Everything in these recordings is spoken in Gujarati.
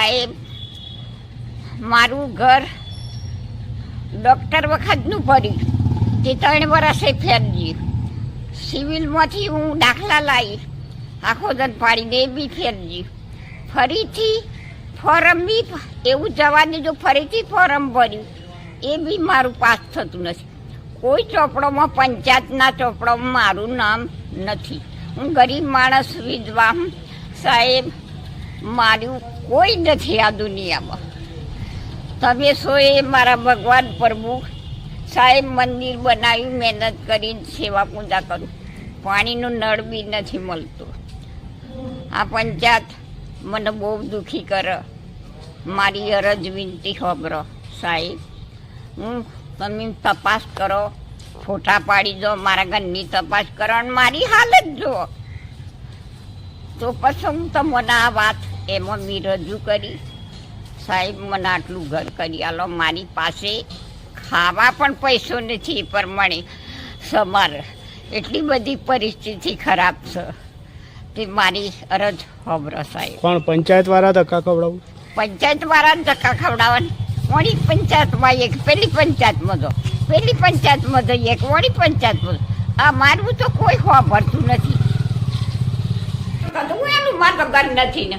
સાહેબ મારું ઘર ડૉક્ટર વખતનું ભર્યું તે 3 વર્ષે ફેરજી સિવિલમાંથી હું દાખલા લાવી આખો દન પાડીને એ બી ફેરજી ફરીથી ફોરમ બી એવું જવાની જો ફરીથી ફોરમ ભર્યું એ બી મારું પાસ થતું નથી. કોઈ ચોપડોમાં પંચાયતના ચોપડામાં મારું નામ નથી. હું ગરીબ માણસ વિધવા હું સાહેબ. મારું કોઈ નથી આ દુનિયામાં. તમે સોએ મારા ભગવાન પ્રભુ સાહેબ મંદિર બનાવ્યું, મહેનત કરીને સેવા પૂજા કરું, પાણીનો નળ બી નથી મળતો. આ પંચાયત મને બહુ દુઃખી કરે. મારી અરજ વિનંતી ખબરો સાહેબ. હું તમે તપાસ કરો, ફોટા પાડી દો, મારા ઘરની તપાસ કરો અને મારી હાલત જુઓ તો પછી હું તમને આ વાત એમાં મેં રજૂ કરી. સાહેબ મને આટલું ઘર કરી આલો. મારી પાસે ખાવા પણ પૈસો નથી એ પ્રમાણે સમાર. એટલી બધી પરિસ્થિતિ ખરાબ છે તે મારી અરજ ખબર સાહેબ. પણ પંચાયતવાળા ધક્કા ખવડાવું? પંચાયતવાળા ધક્કા ખવડાવવાનું. વળી પંચાયતમાં એક, પેલી પંચાયતમાં જો, પેલી પંચાયતમાં જઈએ એક, વળી પંચાયતમાં. આ મારું તો કોઈ ખબરતું નથી. હું એનું માર તો ઘર નથી ને.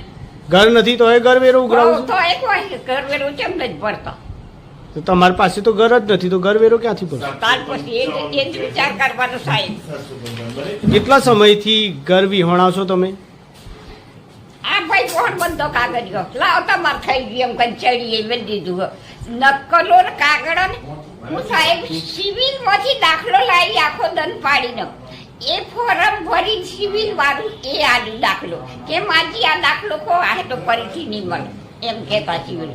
ઘર નથી તો એ ઘર વેરો ઉઘરાવું તો એક હોય ઘર વેરો કેમ નથી ભરતો? તો તમારી પાસે તો ઘર જ નથી તો ઘર વેરો ક્યાંથી ભરશો? ત્યાર પછી એ જ વિચાર કરવાનો સાહેબ. કેટલા સમયથી ઘર વિહોણા છો તમે? આ ભાઈ કોણ બંધો કાગળિયો લાવ તમારે થઈ ગયું એમ કઈ ચડી એવી દીધું. નકલો કાગળ ને હું સાહેબ સિવિલમાંથી દાખલો લાવી આખો દન પાડીને એ ફોરમ ભરી સિવિલ વાળું એ આલ્યું દાખલો કે માજી આ દાખલો કો આ તો ફરીથી નહીં મળે એમ કહેતા સિવિલ.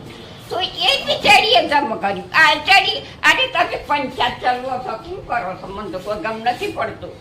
તો એ બી ચડીએ જમ કર્યું. આ ચડી આજે તમે પંચાયત ચાલવો છો, શું કરો છો? મને તો કોઈ ગમ નથી પડતું.